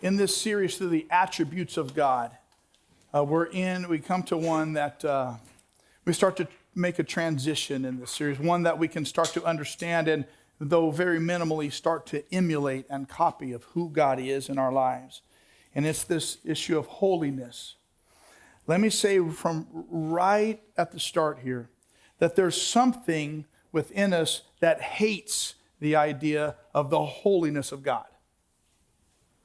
in this series through the attributes of God. We come to one that we start to make a transition in this series, one that we can start to understand and, though very minimally, start to emulate and copy of who God is in our lives. And it's this issue of holiness. Let me say from right at the start here that there's something within us that hates the idea of the holiness of God.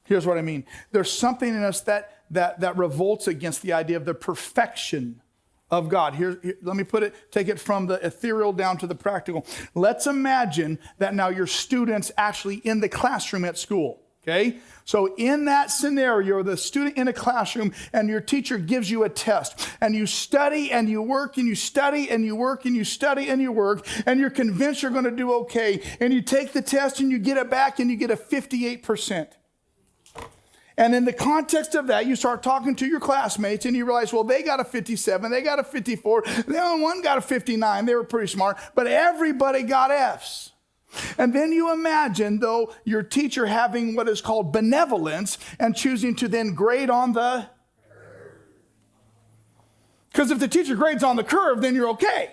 Here's what I mean. There's something in us that revolts against the idea of the perfection of God. Here, let me take it from the ethereal down to the practical. Let's imagine that now your student's actually in the classroom at school, okay? So in that scenario, the student in a classroom and your teacher gives you a test and you study and you work and you study and you work and you study and you work and you're convinced you're going to do okay. And you take the test and you get it back and you get a 58%. And in the context of that, you start talking to your classmates and you realize, well, they got a 57, they got a 54, the only one got a 59, they were pretty smart, but everybody got Fs. And then you imagine, though, your teacher having what is called benevolence and choosing to then grade on the curve. Because if the teacher grades on the curve, then you're okay.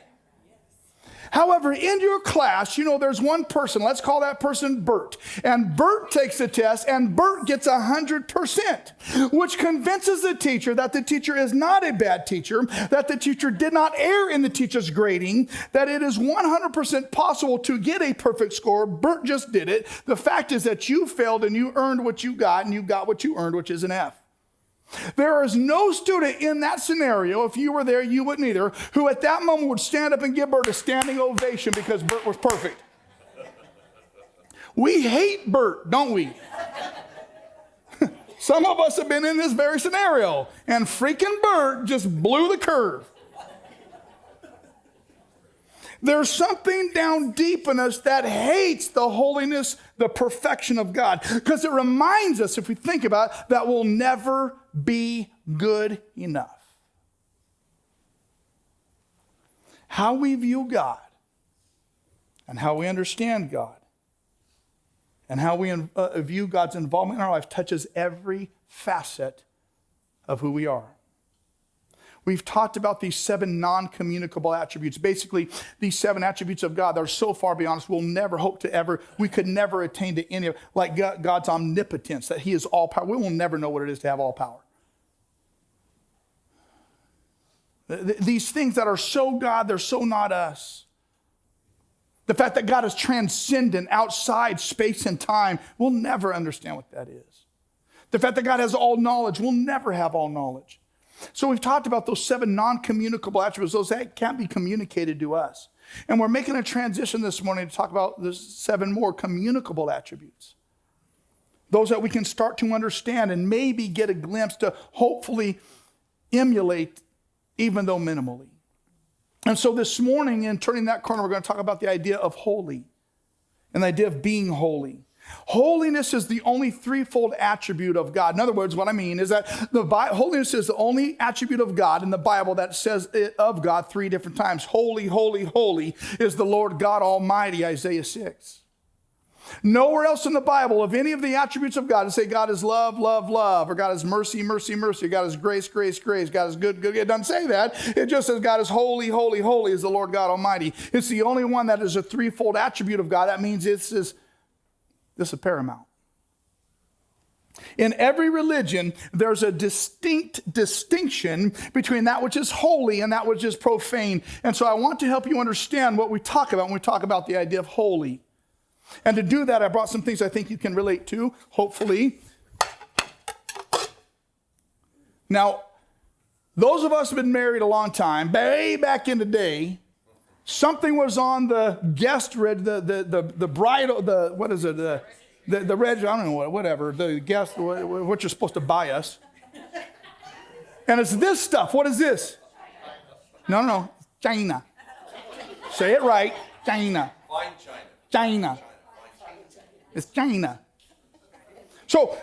However, in your class, there's one person, let's call that person Bert. And Bert takes the test and Bert gets 100%, which convinces the teacher that the teacher is not a bad teacher, that the teacher did not err in the teacher's grading, that it is 100% possible to get a perfect score. Bert just did it. The fact is that you failed and you earned what you got and you got what you earned, which is an F. There is no student in that scenario, if you were there, you wouldn't either, who at that moment would stand up and give Bert a standing ovation because Bert was perfect. We hate Bert, don't we? Some of us have been in this very scenario, and freaking Bert just blew the curve. There's something down deep in us that hates the holiness, the perfection of God. Because it reminds us, if we think about it, that we'll never be good enough. How we view God and how we understand God and how we view God's involvement in our life touches every facet of who we are. We've talked about these 7 non-communicable attributes. Basically, these 7 attributes of God that are so far beyond us, we could never attain to any of, like God's omnipotence, that he is all power. We will never know what it is to have all power. These things that are so God, they're so not us. The fact that God is transcendent, outside space and time, we'll never understand what that is. The fact that God has all knowledge, we'll never have all knowledge. So we've talked about those 7 non-communicable attributes, those that can't be communicated to us. And we're making a transition this morning to talk about the 7 more communicable attributes. Those that we can start to understand and maybe get a glimpse to hopefully emulate, even though minimally. And so this morning, in turning that corner, we're going to talk about the idea of holy and the idea of being holy. Holiness is the only threefold attribute of God. In other words, what I mean is that holiness is the only attribute of God in the Bible that says of God 3 different times. Holy, holy, holy is the Lord God Almighty, Isaiah 6. Nowhere else in the Bible of any of the attributes of God to say God is love, love, love, or God is mercy, mercy, mercy, or God is grace, grace, grace, God is good, good. It doesn't say that. It just says God is holy, holy, holy is the Lord God Almighty. It's the only one that is a threefold attribute of God. That means this is paramount. In every religion, there's a distinct distinction between that which is holy and that which is profane. And so I want to help you understand what we talk about when we talk about the idea of holy. And to do that, I brought some things I think you can relate to, hopefully. Now, those of us who have been married a long time, way back in the day, something was on the guest the bridal, what is it? The red, I don't know, whatever, the guest, what you're supposed to buy us. And it's this stuff. What is this? No, China. Say it right, China. Fine China. It's China. So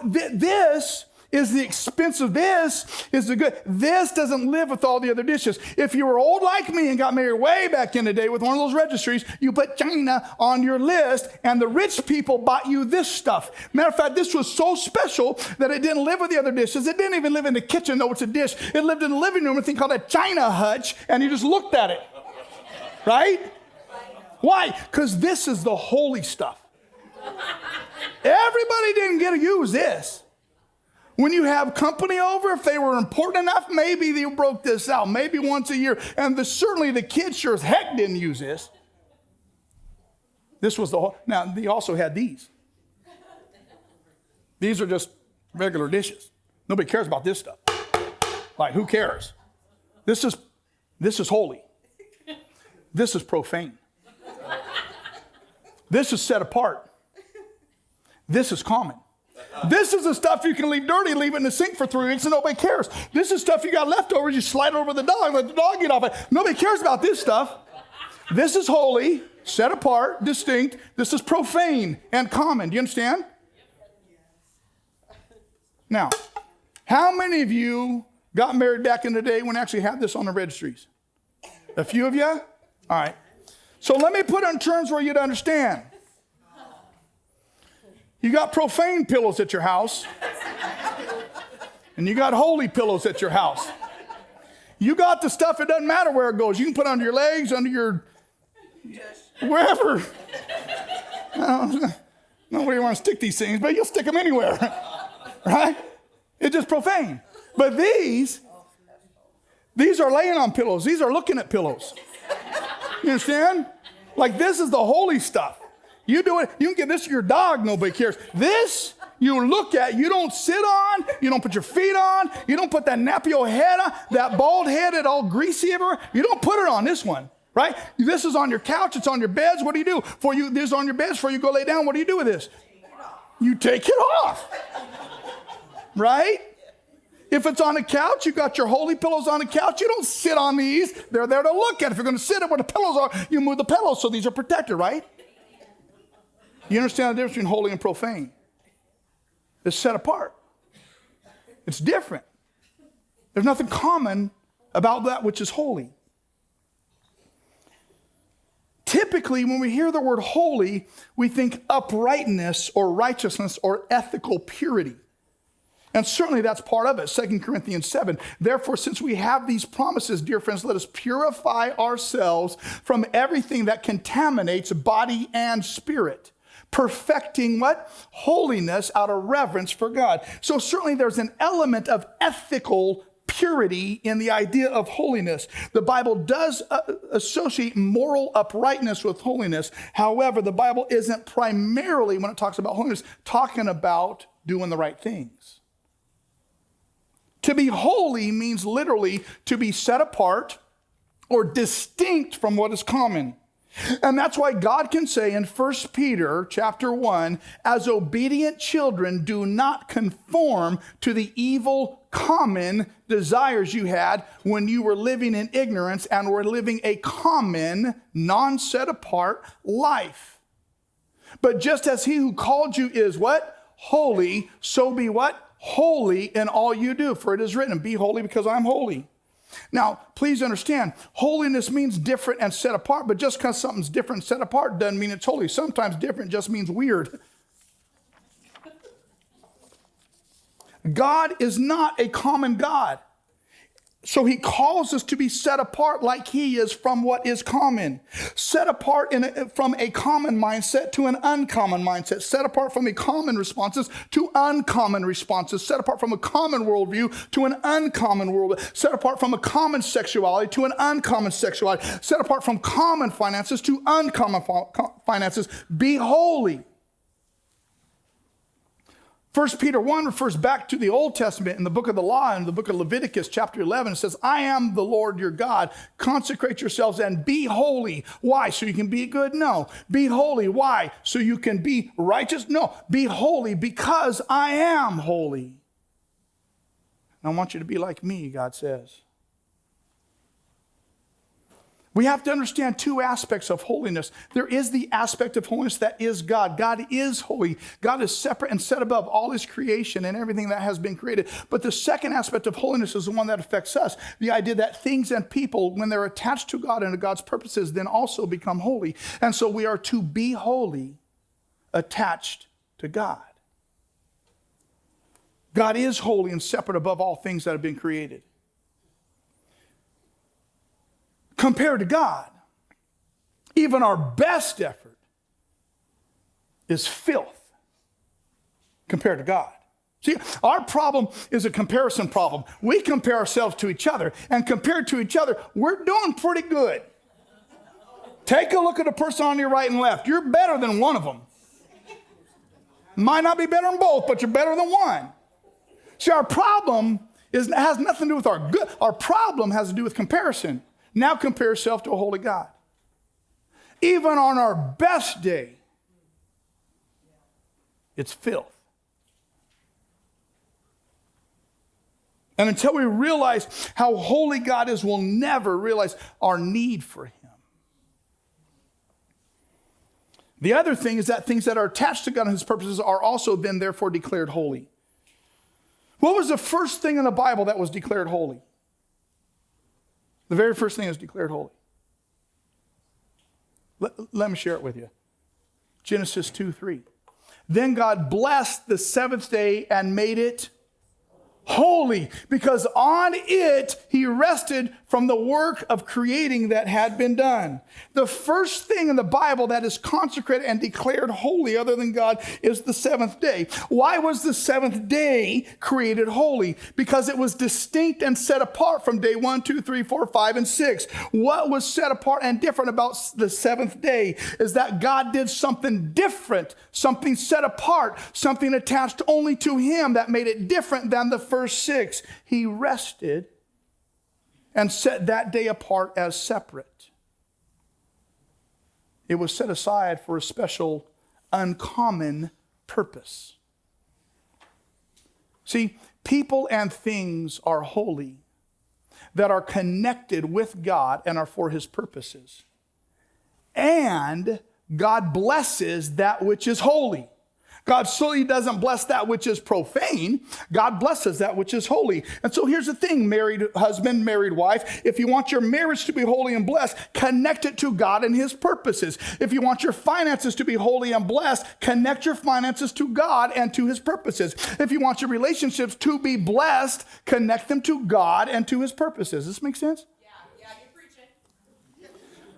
this is the expense of this is the good. This doesn't live with all the other dishes. If you were old like me and got married way back in the day with one of those registries, you put China on your list, and the rich people bought you this stuff. Matter of fact, this was so special that it didn't live with the other dishes. It didn't even live in the kitchen, though it's a dish. It lived in the living room, a thing called a China hutch, and you just looked at it. Right? Why? Because this is the holy stuff. Everybody didn't get to use this. When you have company over, if they were important enough, maybe they broke this out, maybe once a year. And certainly the kids sure as heck didn't use this. This was the whole. Now, they also had these. These are just regular dishes. Nobody cares about this stuff. Like, who cares? This is holy. This is profane. This is set apart. This is common. This is the stuff you can leave dirty, leave it in the sink for 3 weeks and nobody cares. This is stuff you got leftovers, you slide it over the dog, let the dog get off it. Nobody cares about this stuff. This is holy, set apart, distinct. This is profane and common. Do you understand? Now, how many of you got married back in the day when actually had this on the registries? A few of you? All right. So let me put it in terms where you'd understand. You got profane pillows at your house, and you got holy pillows at your house. You got the stuff, it doesn't matter where it goes. You can put it under your legs, under your, wherever. Nobody wants to stick these things, but you'll stick them anywhere, right? It's just profane. But these are laying on pillows. These are looking at pillows. You understand? Like, this is the holy stuff. You do it, you can give this to your dog, nobody cares. This, you look at, you don't sit on, you don't put your feet on, you don't put that nappy old head on, that bald head, all greasy everywhere. You don't put it on this one, right? This is on your couch, it's on your beds. What do you do? This is on your beds before you go lay down. What do you do with this? You take it off, right? If it's on a couch, you got your holy pillows on the couch. You don't sit on these. They're there to look at. If you're going to sit where the pillows are, you move the pillows so these are protected, right? You understand the difference between holy and profane? It's set apart. It's different. There's nothing common about that which is holy. Typically, when we hear the word holy, we think uprightness or righteousness or ethical purity. And certainly that's part of it. 2 Corinthians 7. Therefore, since we have these promises, dear friends, let us purify ourselves from everything that contaminates body and spirit, perfecting what? Holiness out of reverence for God. So certainly there's an element of ethical purity in the idea of holiness. The Bible does associate moral uprightness with holiness. However, the Bible isn't primarily, when it talks about holiness, talking about doing the right things. To be holy means literally to be set apart or distinct from what is common. And that's why God can say in 1 Peter chapter 1, as obedient children, do not conform to the evil common desires you had when you were living in ignorance and were living a common, non-set apart life. But just as he who called you is what? Holy, so be what? Holy in all you do, for it is written, be holy because I'm holy. Now, please understand, holiness means different and set apart, but just because something's different and set apart doesn't mean it's holy. Sometimes different just means weird. God is not a common God. So he calls us to be set apart like he is from what is common. Set apart from a common mindset to an uncommon mindset. Set apart from a common responses to uncommon responses. Set apart from a common worldview to an uncommon worldview. Set apart from a common sexuality to an uncommon sexuality. Set apart from common finances to uncommon finances. Be holy. 1 Peter 1 refers back to the Old Testament in the book of the law, in the book of Leviticus chapter 11. It says, I am the Lord your God. Consecrate yourselves and be holy. Why? So you can be good? No. Be holy. Why? So you can be righteous? No. Be holy because I am holy. And I want you to be like me, God says. We have to understand two aspects of holiness. There is the aspect of holiness that is God. God is holy. God is separate and set above all his creation and everything that has been created. But the second aspect of holiness is the one that affects us. The idea that things and people, when they're attached to God and to God's purposes, then also become holy. And so we are to be holy attached to God. God is holy and separate above all things that have been created. Compared to God, even our best effort is filth compared to God. See, our problem is a comparison problem. We compare ourselves to each other, and compared to each other, we're doing pretty good. Take a look at the person on your right and left. You're better than one of them. Might not be better than both, but you're better than one. See, our problem has nothing to do with our good. Our problem has to do with comparison. Now compare yourself to a holy God. Even on our best day, it's filth. And until we realize how holy God is, we'll never realize our need for him. The other thing is that things that are attached to God and his purposes are also then therefore declared holy. What was the first thing in the Bible that was declared holy? The very first thing is declared holy. Let me share it with you. Genesis 2:3. Then God blessed the seventh day and made it holy, because on it he rested from the work of creating that had been done. The first thing in the Bible that is consecrated and declared holy other than God is the seventh day. Why was the seventh day created holy? Because it was distinct and set apart from day 1, 2, 3, 4, 5, and 6. What was set apart and different about the seventh day is that God did something different, something set apart, something attached only to him that made it different than the first 6. He rested and set that day apart as separate. It was set aside for a special, uncommon purpose. See, people and things are holy that are connected with God and are for his purposes. And God blesses that which is holy. God certainly doesn't bless that which is profane. God blesses that which is holy. And so here's the thing, married husband, married wife. If you want your marriage to be holy and blessed, connect it to God and his purposes. If you want your finances to be holy and blessed, connect your finances to God and to his purposes. If you want your relationships to be blessed, connect them to God and to his purposes. Does this make sense?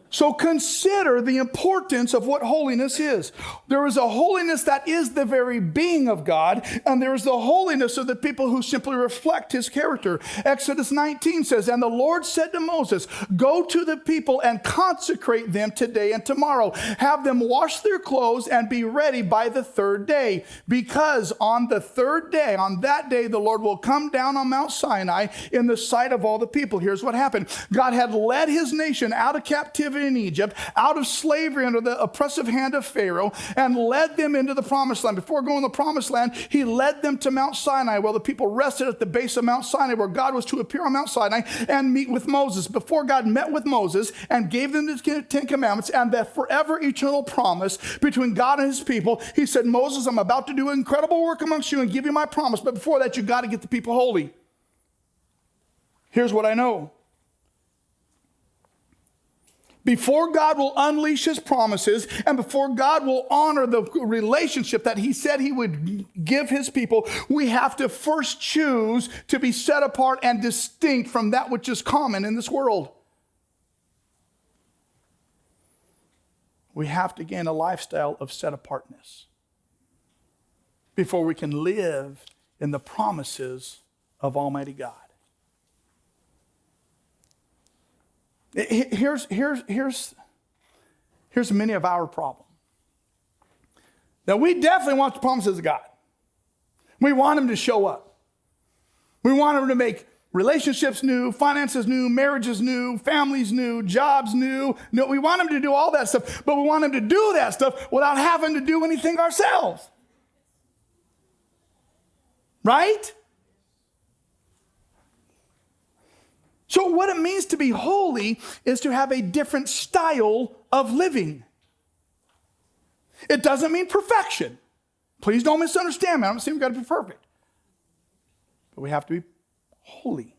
So consider the importance of what holiness is. There is a holiness that is the very being of God, and there is the holiness of the people who simply reflect his character. Exodus 19 says, and the Lord said to Moses, go to the people and consecrate them today and tomorrow. Have them wash their clothes and be ready by the third day. Because on the third day, on that day, the Lord will come down on Mount Sinai in the sight of all the people. Here's what happened. God had led his nation out of captivity in Egypt, out of slavery under the oppressive hand of Pharaoh, and led them into the promised land. Before going to the promised land, he led them to Mount Sinai, where the people rested at the base of Mount Sinai, where God was to appear on Mount Sinai and meet with Moses. Before God met with Moses and gave them the Ten Commandments and that forever eternal promise between God and his people, he said, Moses, I'm about to do an incredible work amongst you and give you my promise, but before that, you got to get the people holy. Here's what I know. Before God will unleash his promises and before God will honor the relationship that he said he would give his people, we have to first choose to be set apart and distinct from that which is common in this world. We have to gain a lifestyle of set apartness before we can live in the promises of Almighty God. Here's many of our problem. Now, we definitely want the promises of God. We want him to show up. We want him to make relationships new, finances new, marriages new, families new, jobs new. No, we want him to do all that stuff, but we want him to do that stuff without having to do anything ourselves. Right? So what it means to be holy is to have a different style of living. It doesn't mean perfection. Please don't misunderstand me. I'm not saying we've got to be perfect. But we have to be holy.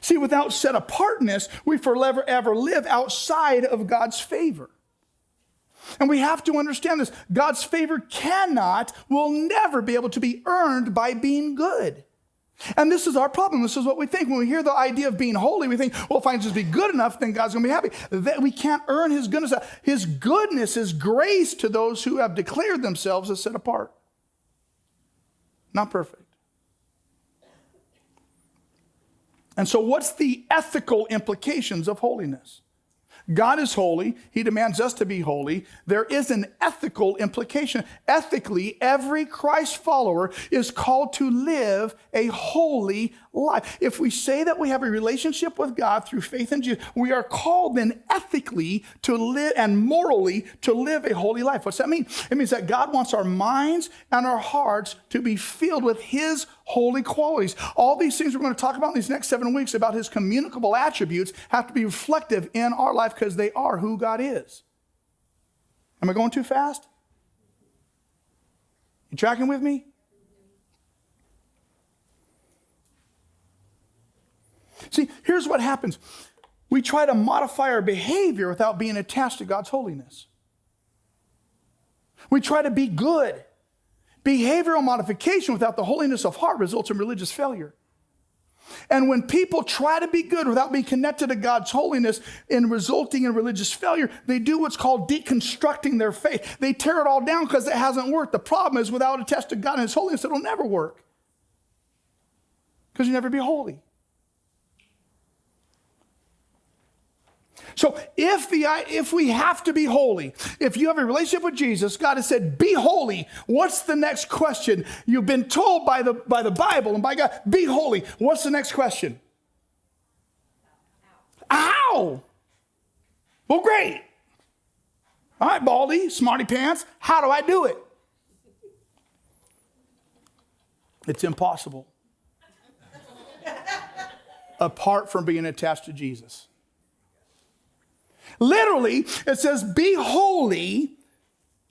See, without set apartness, we forever ever live outside of God's favor. And we have to understand this. God's favor will never be able to be earned by being good. And this is our problem. This is what we think. When we hear the idea of being holy, we think, well, if I can just be good enough, then God's going to be happy. That we can't earn his goodness. His goodness is grace to those who have declared themselves as set apart. Not perfect. And so what's the ethical implications of holiness? God is holy. He demands us to be holy. There is an ethical implication. Ethically, every Christ follower is called to live a holy life. If we say that we have a relationship with God through faith in Jesus, we are called then ethically to live and morally to live a holy life. What's that mean? It means that God wants our minds and our hearts to be filled with his holy qualities. All these things we're going to talk about in these next 7 weeks about his communicable attributes have to be reflective in our life because they are who God is. Am I going too fast? You tracking with me? See, here's what happens. We try to modify our behavior without being attached to God's holiness. We try to be good. Behavioral modification without the holiness of heart results in religious failure. And when people try to be good without being connected to God's holiness and resulting in religious failure, they do what's called deconstructing their faith. They tear it all down because it hasn't worked. The problem is without a test of God and his holiness, it'll never work. Because you never be holy. So if we have to be holy, if you have a relationship with Jesus, God has said, be holy. What's the next question? You've been told by the Bible and by God, be holy. What's the next question? How? Well, great. All right, Baldy, smarty pants. How do I do it? It's impossible. Apart from being attached to Jesus. Literally, it says, be holy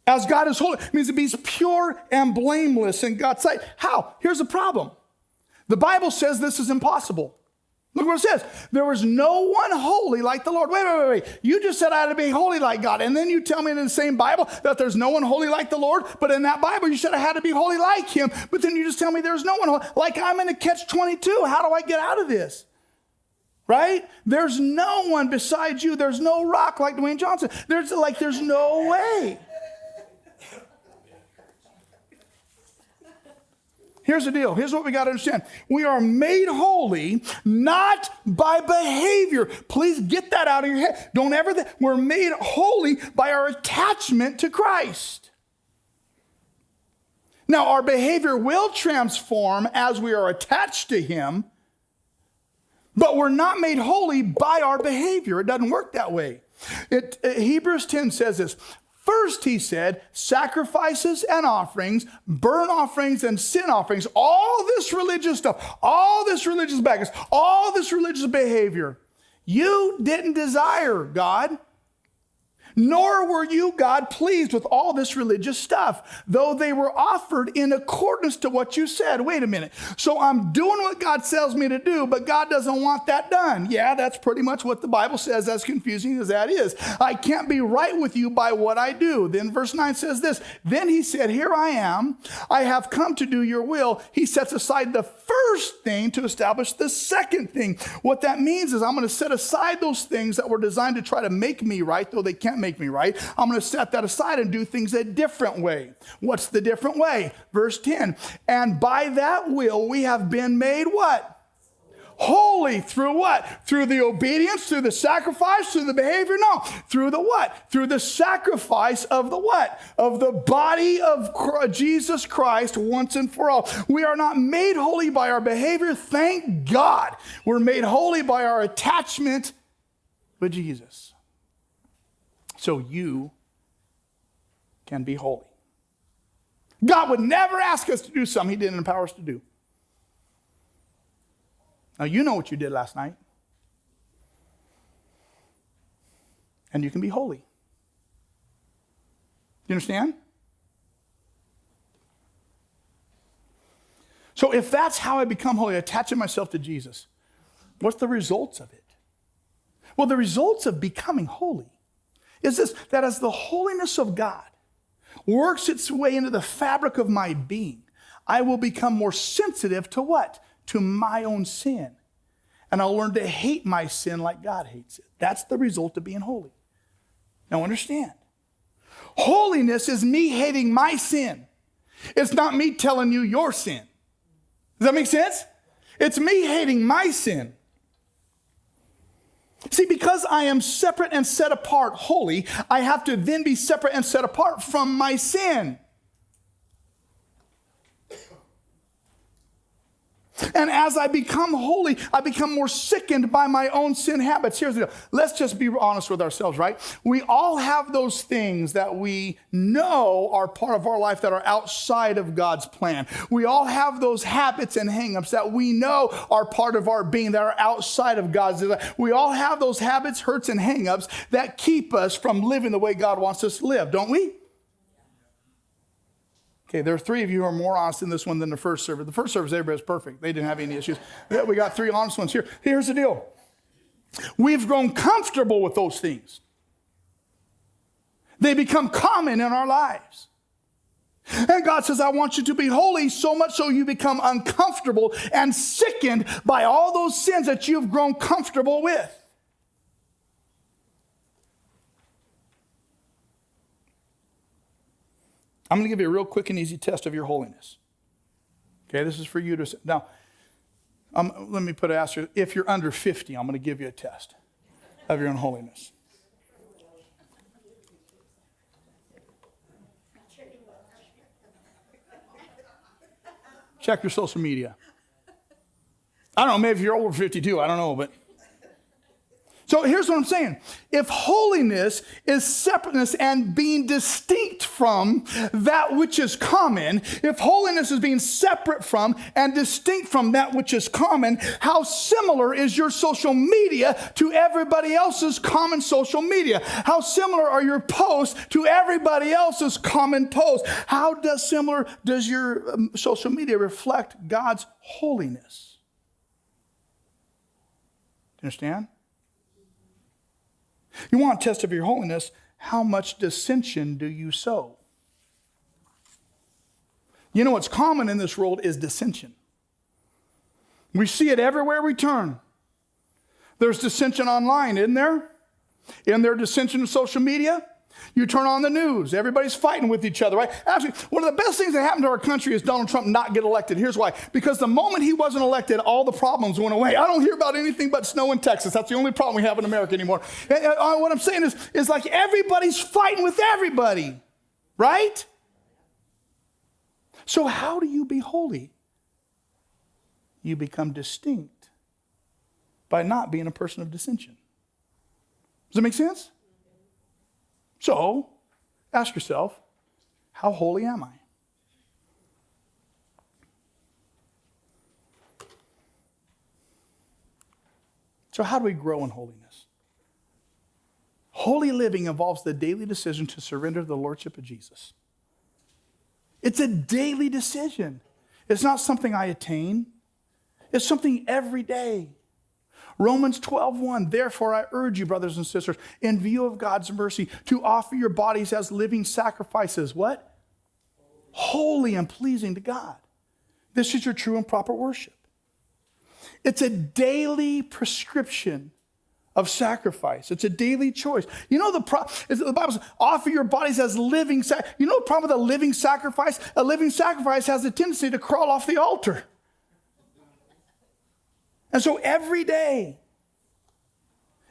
as God is holy. It means to be pure and blameless in God's sight. How? Here's the problem. The Bible says this is impossible. Look what it says. There was no one holy like the Lord. Wait. You just said I had to be holy like God. And then you tell me in the same Bible that there's no one holy like the Lord. But in that Bible, you said I had to be holy like him. But then you just tell me there's no one holy. Like I'm in a catch-22. How do I get out of this? Right? There's no one besides you. There's no rock like Dwayne Johnson. There's no way. Here's the deal. Here's what we got to understand. We are made holy not by behavior. Please get that out of your head. Don't ever think. We're made holy by our attachment to Christ. Now, our behavior will transform as we are attached to him. But we're not made holy by our behavior. It doesn't work that way. Hebrews 10 says this. First, he said, sacrifices and offerings, burnt offerings and sin offerings, all this religious stuff, all this religious baggage, all this religious behavior, you didn't desire, God. Nor were you, God, pleased with all this religious stuff, though they were offered in accordance to what you said. Wait a minute. So I'm doing what God tells me to do, but God doesn't want that done. Yeah, that's pretty much what the Bible says, as confusing as that is. I can't be right with you by what I do. Then verse 9 says this. Then he said, here I am. I have come to do your will. He sets aside the first thing to establish the second thing. What that means is I'm going to set aside those things that were designed to try to make me right, though they can't make me right. I'm going to set that aside and do things a different way. What's the different way? Verse 10. And by that will we have been made what? Holy. Through what? Through the obedience, through the sacrifice, through the behavior? No. Through the what? Through the sacrifice of the what? Of the body of Jesus Christ once and for all. We are not made holy by our behavior. Thank God. We're made holy by our attachment with Jesus. So you can be holy. God would never ask us to do something he didn't empower us to do. Now, you know what you did last night. and you can be holy. You understand? So if that's how I become holy, attaching myself to Jesus, what's the results of it? Well, the results of becoming holy is this, that as the holiness of God works its way into the fabric of my being, I will become more sensitive to what? To my own sin. And I'll learn to hate my sin like God hates it. That's the result of being holy. Now understand, holiness is me hating my sin. It's not me telling you your sin. Does that make sense? It's me hating my sin. See, because I am separate and set apart holy, I have to then be separate and set apart from my sin. And as I become holy, I become more sickened by my own sin habits. Here's the deal. Let's just be honest with ourselves, right? We all have those things that we know are part of our life that are outside of God's plan. We all have those habits and hang-ups that we know are part of our being that are outside of God's design. We all have those habits, hurts, and hang-ups that keep us from living the way God wants us to live, don't we? Okay, there are 3 of you who are more honest in this one than the first service. The first service, everybody was perfect. They didn't have any issues. We got 3 honest ones here. Here's the deal. We've grown comfortable with those things. They become common in our lives. And God says, I want you to be holy, so much so you become uncomfortable and sickened by all those sins that you've grown comfortable with. I'm going to give you a real quick and easy test of your holiness. Okay, this is for you to... Now, let me put an asterisk. If you're under 50, I'm going to give you a test of your own holiness. Check your social media. I don't know, maybe if you're over 52, I don't know, but... So here's what I'm saying. If holiness is separateness and being distinct from that which is common, if holiness is being separate from and distinct from that which is common, how similar is your social media to everybody else's common social media? How similar are your posts to everybody else's common posts? How similar does your social media reflect God's holiness? Do you understand? You want a test of your holiness, how much dissension do you sow? You know what's common in this world is dissension. We see it everywhere we turn. There's dissension online, isn't there? Isn't there dissension in social media? You turn on the news, everybody's fighting with each other, right? Actually, one of the best things that happened to our country is Donald Trump not get elected. Here's why. Because the moment he wasn't elected, all the problems went away. I don't hear about anything but snow in Texas. That's the only problem we have in America anymore. And what I'm saying is like everybody's fighting with everybody, right? So how do you be holy? You become distinct by not being a person of dissension. Does that make sense? So, ask yourself, how holy am I? So how do we grow in holiness? Holy living involves the daily decision to surrender to the lordship of Jesus. It's a daily decision. It's not something I attain. It's something every day. Romans 12:1, therefore I urge you, brothers and sisters, in view of God's mercy, to offer your bodies as living sacrifices. What? Holy and pleasing to God. This is your true and proper worship. It's a daily prescription of sacrifice. It's a daily choice. You know the Bible says, offer your bodies as living sacrifice. You know the problem with a living sacrifice? A living sacrifice has a tendency to crawl off the altar. And so every day,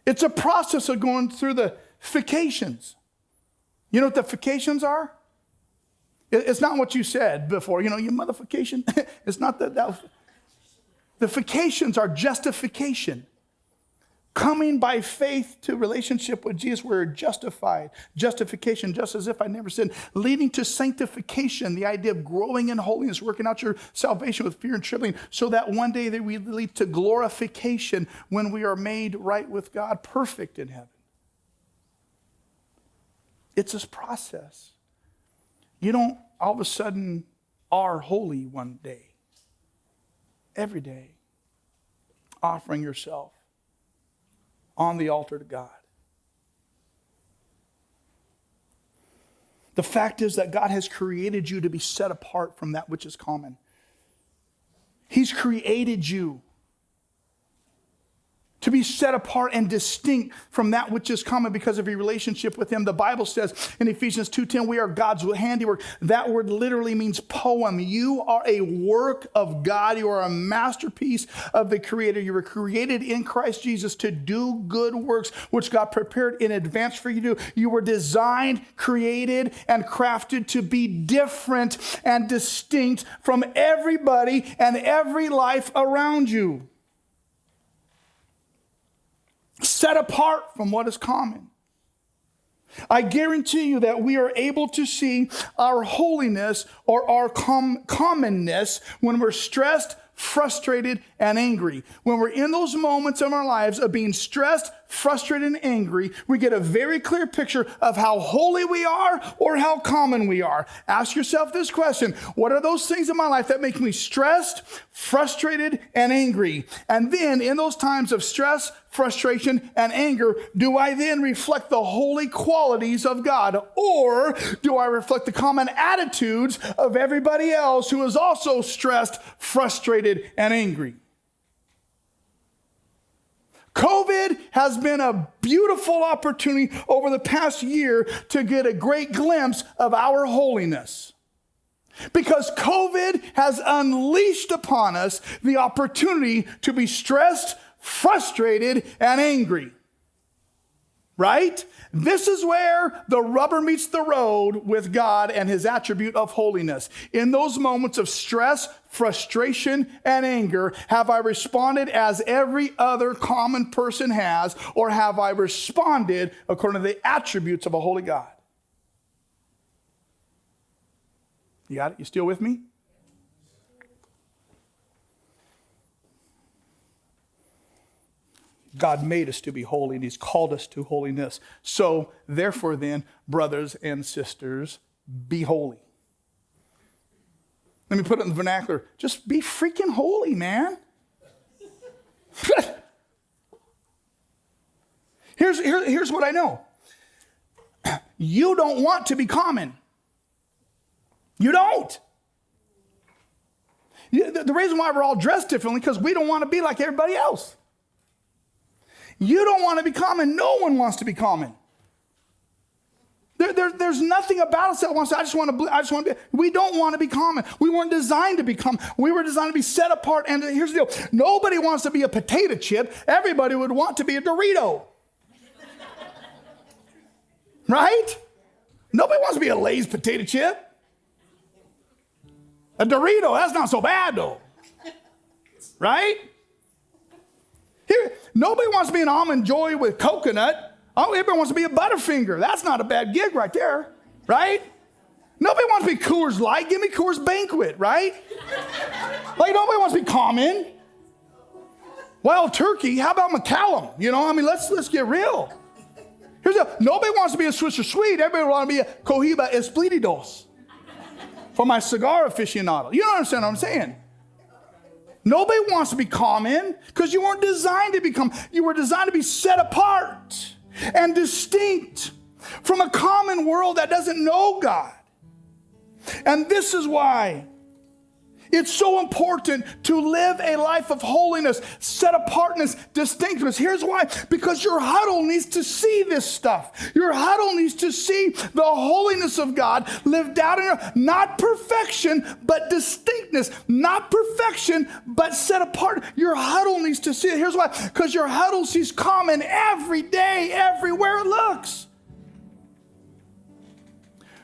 it's a process of going through the fications. You know what the fications are? It's not what you said before. You know, you motherfication. It's not that. The fications are justification. Coming by faith to relationship with Jesus, we're justified. Justification, just as if I never sinned. Leading to sanctification, the idea of growing in holiness, working out your salvation with fear and trembling, so that one day that we lead to glorification when we are made right with God, perfect in heaven. It's this process. You don't all of a sudden are holy one day. Every day, offering yourself on the altar to God. The fact is that God has created you to be set apart from that which is common. He's created you to be set apart and distinct from that which is common because of your relationship with him. The Bible says in Ephesians 2:10, we are God's handiwork. That word literally means poem. You are a work of God. You are a masterpiece of the Creator. You were created in Christ Jesus to do good works, which God prepared in advance for you to do. You were designed, created, and crafted to be different and distinct from everybody and every life around you. Set apart from what is common. I guarantee you that we are able to see our holiness or our commonness when we're stressed, frustrated, and angry. When we're in those moments of our lives of being stressed, frustrated, and angry, we get a very clear picture of how holy we are or how common we are. Ask yourself this question: what are those things in my life that make me stressed, frustrated, and angry? And then in those times of stress, frustration, and anger, do I then reflect the holy qualities of God? Or do I reflect the common attitudes of everybody else who is also stressed, frustrated, and angry? COVID has been a beautiful opportunity over the past year to get a great glimpse of our holiness. Because COVID has unleashed upon us the opportunity to be stressed, frustrated, and angry. Right? This is where the rubber meets the road with God and his attribute of holiness. In those moments of stress, frustration, and anger, have I responded as every other common person has, or have I responded according to the attributes of a holy God? You got it? You still with me? God made us to be holy, and he's called us to holiness. So, therefore then, brothers and sisters, be holy. Let me put it in the vernacular. Just be freaking holy, man. Here's what I know. You don't want to be common. You don't. The reason why we're all dressed differently is because we don't want to be like everybody else. You don't want to be common. No one wants to be common. There's nothing about us that wants to, I just want to be, we don't want to be common. We weren't designed to be common. We were designed to be set apart. And here's the deal. Nobody wants to be a potato chip. Everybody would want to be a Dorito. Right? Nobody wants to be a Lay's potato chip. A Dorito, that's not so bad though. Right? Here, nobody wants to be an Almond Joy with coconut. Oh, everybody wants to be a Butterfinger. That's not a bad gig right there, right? Nobody wants to be Coors Light. Give me Coors Banquet, right? Like, nobody wants to be common. Wild Turkey, how about McCallum? You know, I mean, let's get real. Nobody wants to be a Swisher Sweet. Everybody wants to be a Cohiba Esplitidos for my cigar aficionado. You don't understand what I'm saying? Nobody wants to be common because you weren't designed to be common. You were designed to be set apart and distinct from a common world that doesn't know God. And this is why it's so important to live a life of holiness, set apartness, distinctness. Here's why. Because your huddle needs to see this stuff. Your huddle needs to see the holiness of God lived out in not perfection, but distinctness. Not perfection, but set apart. Your huddle needs to see it. Here's why. Because your huddle sees common every day, everywhere it looks.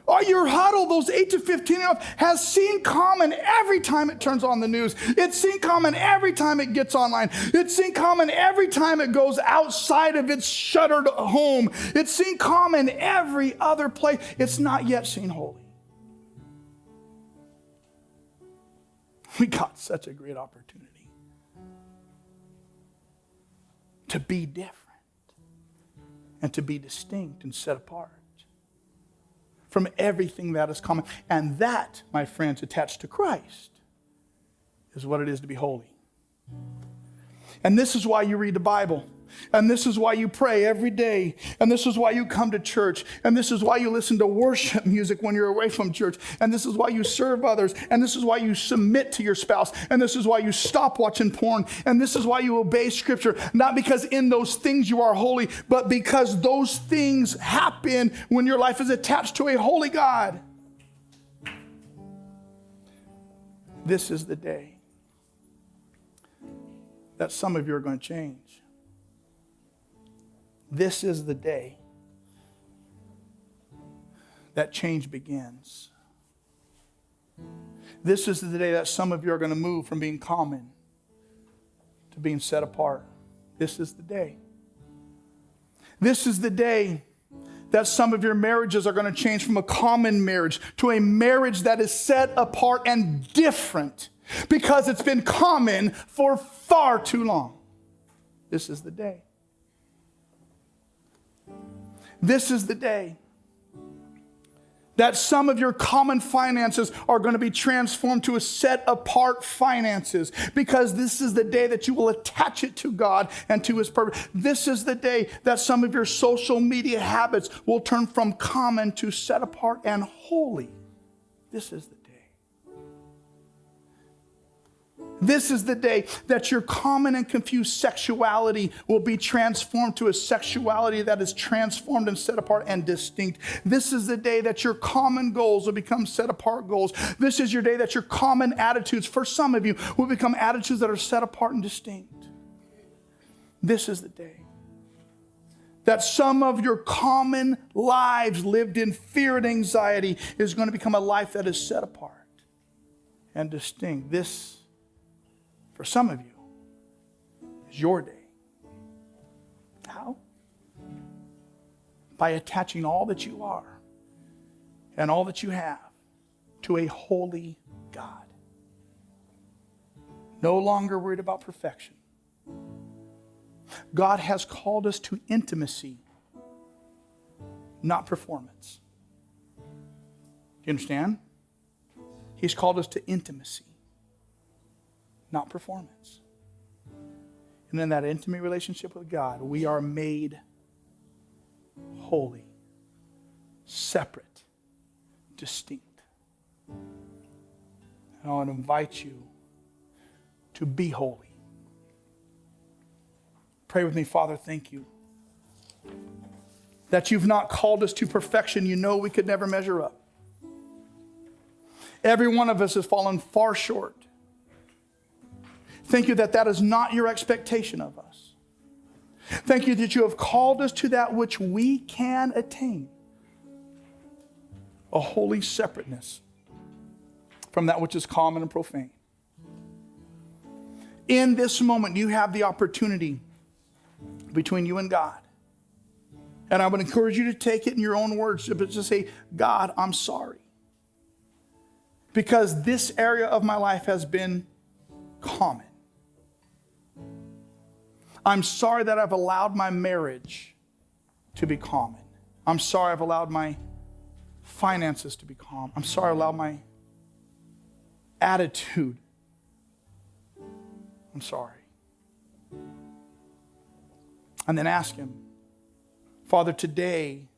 Or your huddle, those 8 to 15-year-olds, has seen common every time it turns on the news. It's seen common every time it gets online. It's seen common every time it goes outside of its shuttered home. It's seen common every other place. It's not yet seen holy. We got such a great opportunity to be different and to be distinct and set apart. from everything that is common. And that, my friends, attached to Christ, is what it is to be holy. And this is why you read the Bible. And this is why you pray every day. And this is why you come to church. And this is why you listen to worship music when you're away from church. And this is why you serve others. And this is why you submit to your spouse. And this is why you stop watching porn. And this is why you obey Scripture. Not because in those things you are holy, but because those things happen when your life is attached to a holy God. This is the day that some of you are going to change. This is the day that change begins. This is the day that some of you are going to move from being common to being set apart. This is the day. This is the day that some of your marriages are going to change from a common marriage to a marriage that is set apart and different because it's been common for far too long. This is the day. This is the day that some of your common finances are going to be transformed to a set apart finances, because this is the day that you will attach it to God and to His purpose. This is the day that some of your social media habits will turn from common to set apart and holy. This is the day. This is the day that your common and confused sexuality will be transformed to a sexuality that is transformed and set apart and distinct. This is the day that your common goals will become set apart goals. This is your day that your common attitudes, for some of you, will become attitudes that are set apart and distinct. This is the day that some of your common lives lived in fear and anxiety is going to become a life that is set apart and distinct. This, for some of you, is your day. How? By attaching all that you are and all that you have to a holy God. No longer worried about perfection. God has called us to intimacy, not performance. Do you understand? He's called us to intimacy, not performance. And in that intimate relationship with God, we are made holy, separate, distinct. And I want to invite you to be holy. Pray with me. Father, thank you that you've not called us to perfection. You know we could never measure up. Every one of us has fallen far short. Thank you that that is not your expectation of us. Thank you that you have called us to that which we can attain. A holy separateness from that which is common and profane. In this moment, you have the opportunity between you and God. And I would encourage you to take it in your own words, but to say, God, I'm sorry. Because this area of my life has been common. I'm sorry that I've allowed my marriage to be common. I'm sorry I've allowed my finances to be common. I'm sorry I allowed my attitude. I'm sorry. And then ask Him, Father, today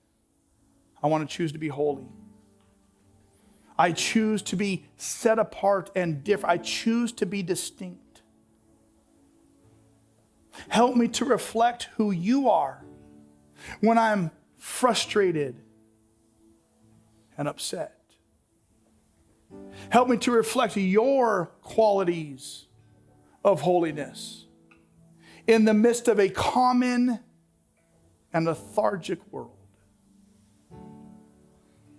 I want to choose to be holy. I choose to be set apart and different. I choose to be distinct. Help me to reflect who you are when I'm frustrated and upset. Help me to reflect your qualities of holiness in the midst of a common and lethargic world.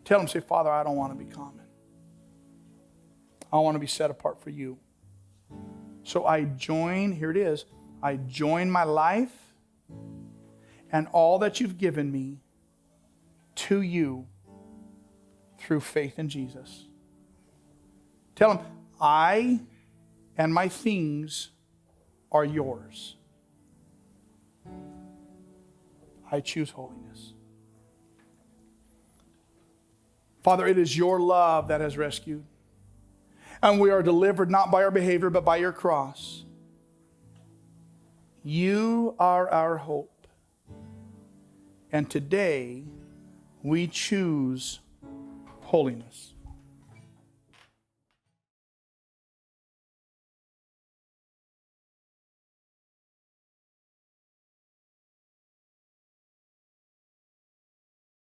Tell Him, say, Father, I don't want to be common. I want to be set apart for you. So I join, here it is, I join my life and all that you've given me to you through faith in Jesus. Tell Him, I and my things are yours. I choose holiness. Father, it is your love that has rescued. And we are delivered not by our behavior, but by your cross. You are our hope. And today, we choose holiness.